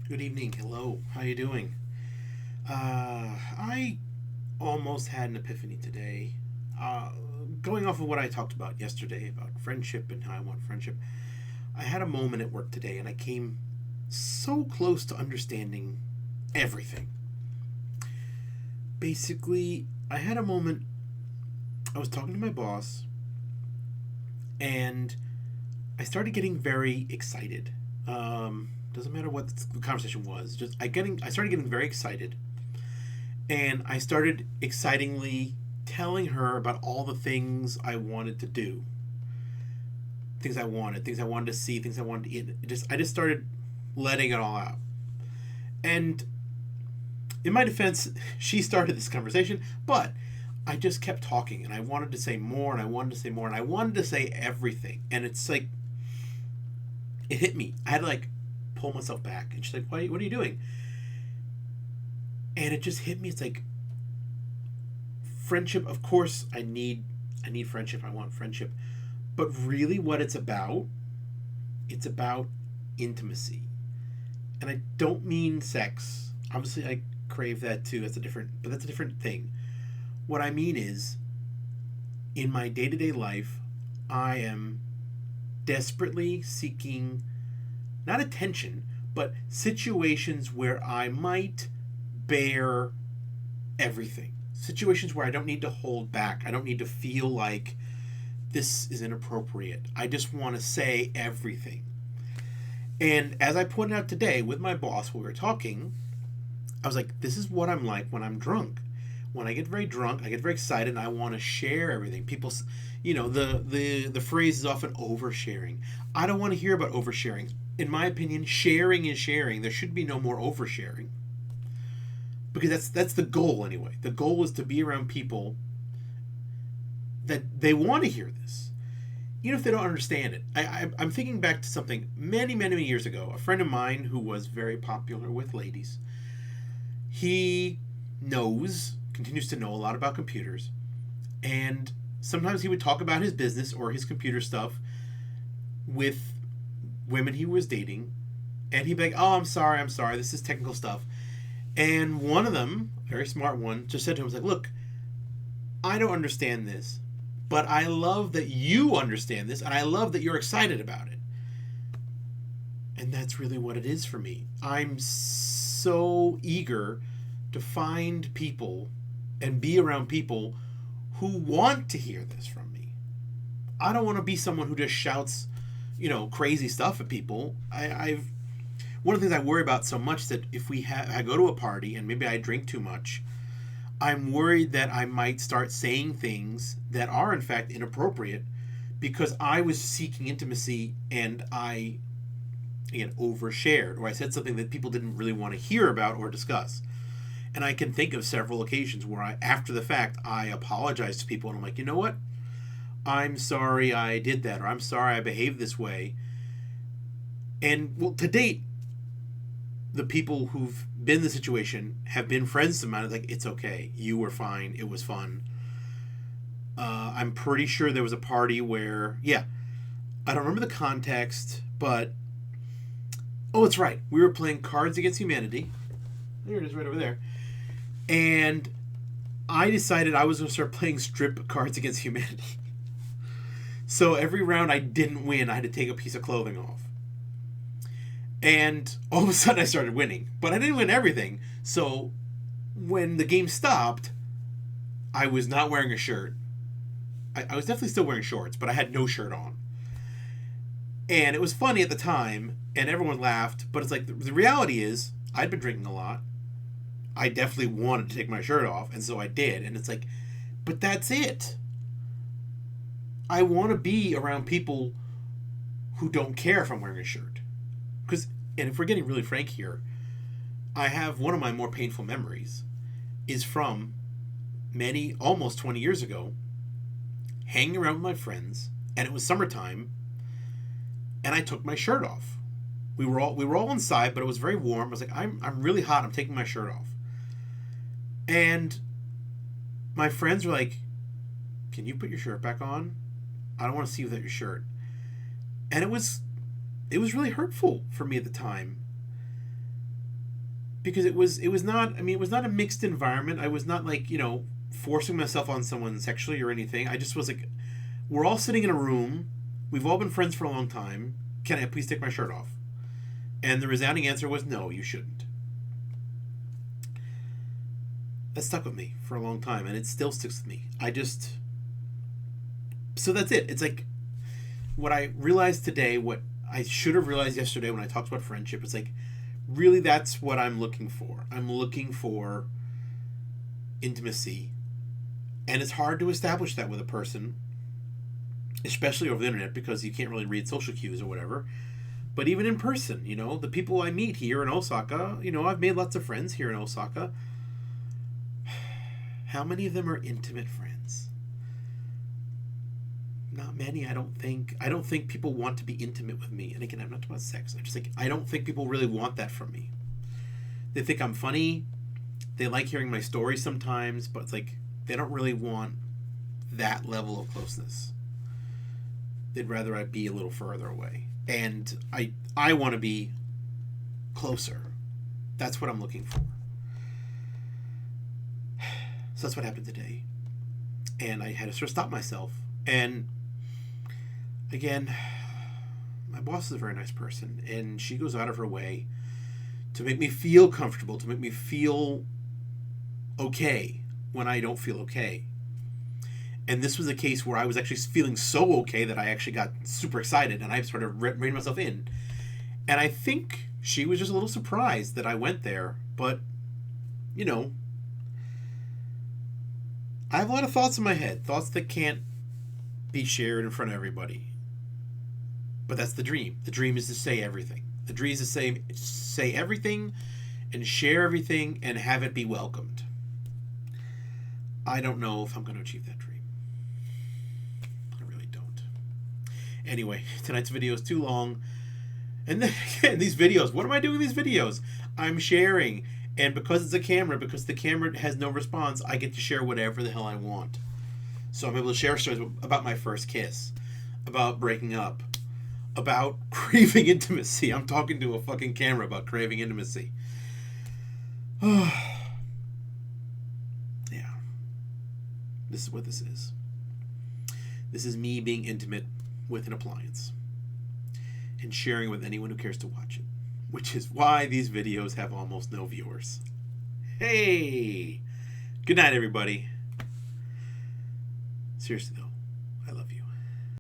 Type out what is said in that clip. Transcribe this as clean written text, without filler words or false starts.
Good evening. Hello. How you doing? I almost had an epiphany today. Uh, Going off of what I talked about yesterday about friendship and how I want friendship, I had a moment at work today and I came so close to understanding everything. Basically, I had a moment. I was talking to my boss and I started getting very excited. Doesn't matter what the conversation was. I started getting very excited and I started excitingly telling her about all the things I wanted to do, things I wanted to see, things I wanted to eat. I just started letting it all out. And in my defense, she started this conversation, but I just kept talking and I wanted to say more and I wanted to say more and I wanted to say everything. And it's like it hit me. I had to like pull myself back. And she's like, What are you doing?" And it just hit me. It's like friendship. Of course, I need friendship. I want friendship. But really, what it's about intimacy. And I don't mean sex. Obviously, I crave that too. That's a different thing. What I mean is, in my day to day life, I am desperately seeking not attention, but situations where I might bear everything. Situations where I don't need to hold back. I don't need to feel like this is inappropriate. I just want to say everything. And as I pointed out today with my boss, when we were talking, I was like, this is what I'm like when I'm drunk. When I get very drunk, I get very excited and I want to share everything. The phrase is often oversharing. I don't want to hear about oversharing. In my opinion, sharing is sharing. There should be no more oversharing because that's the goal anyway. The goal is to be around people that they want to hear this, even if they don't understand it. I'm thinking back to something many years ago. A friend of mine who was very popular with ladies. He continues to know a lot about computers, and sometimes he would talk about his business or his computer stuff with women he was dating, and he'd be like, "Oh, I'm sorry, this is technical stuff." And one of them, a very smart one, just said to him, "Was like, look, I don't understand this, but I love that you understand this, and I love that you're excited about it." And that's really what it is for me. I'm so eager to find people and be around people who want to hear this from me. I don't want to be someone who just shouts, crazy stuff at people. I've One of the things I worry about so much is that if I go to a party and maybe I drink too much, I'm worried that I might start saying things that are in fact inappropriate because I was seeking intimacy and I again overshared or I said something that people didn't really want to hear about or discuss. And I can think of several occasions where after the fact, I apologize to people and I'm like, you know what? I'm sorry I did that, or I'm sorry I behaved this way. And well, to date, the people who've been in the situation have been friends of mine. It's like, it's okay. You were fine. It was fun. I'm pretty sure there was a party where, yeah, I don't remember the context, but oh, it's right. We were playing Cards Against Humanity. There it is, right over there. And I decided I was going to start playing strip Cards Against Humanity. So every round I didn't win, I had to take a piece of clothing off. And all of a sudden I started winning. But I didn't win everything. So when the game stopped, I was not wearing a shirt. I was definitely still wearing shorts, but I had no shirt on. And it was funny at the time, and everyone laughed. But it's like the reality is, I'd been drinking a lot. I definitely wanted to take my shirt off, and so I did. And it's like, but that's it. I want to be around people who don't care if I'm wearing a shirt. Because, and if we're getting really frank here, I have one of my more painful memories is from almost 20 years ago, hanging around with my friends, and it was summertime, and I took my shirt off. We were all inside, but it was very warm. I was like, I'm really hot. I'm taking my shirt off. And my friends were like, "Can you put your shirt back on? I don't want to see you without your shirt." And it was really hurtful for me at the time. because it was not, I mean, it was not a mixed environment. I was not like, forcing myself on someone sexually or anything. I just was like, we're all sitting in a room. We've all been friends for a long time. Can I please take my shirt off? And the resounding answer was no, you shouldn't. That stuck with me for a long time, and it still sticks with me. So that's it. It's like what I realized today, what I should have realized yesterday when I talked about friendship. It's like, really, that's what I'm looking for. I'm looking for intimacy. And it's hard to establish that with a person, especially over the internet, because you can't really read social cues or whatever. But even in person, the people I meet here in Osaka, I've made lots of friends here in Osaka. How many of them are intimate friends? Not many, I don't think. I don't think people want to be intimate with me. And again, I'm not talking about sex. I'm just like, I don't think people really want that from me. They think I'm funny. They like hearing my stories sometimes, but it's like, they don't really want that level of closeness. They'd rather I be a little further away. And I want to be closer. That's what I'm looking for. So that's what happened today. And I had to sort of stop myself. And again, my boss is a very nice person. And she goes out of her way to make me feel comfortable, to make me feel okay when I don't feel okay. And this was a case where I was actually feeling so okay that I actually got super excited, and I sort of reined myself in. And I think she was just a little surprised that I went there. But, I have a lot of thoughts in my head. Thoughts that can't be shared in front of everybody. But that's the dream. The dream is to say everything. The dream is to say everything and share everything and have it be welcomed. I don't know if I'm going to achieve that dream. I really don't. Anyway, tonight's video is too long. And then again, these videos, what am I doing with these videos? I'm sharing. And because it's a camera, because the camera has no response, I get to share whatever the hell I want. So I'm able to share stories about my first kiss, about breaking up, about craving intimacy. I'm talking to a fucking camera about craving intimacy. Yeah. This is what this is. This is me being intimate with an appliance and sharing with anyone who cares to watch it, which is why these videos have almost no viewers. Hey! Good night, everybody. Seriously, though, I love you.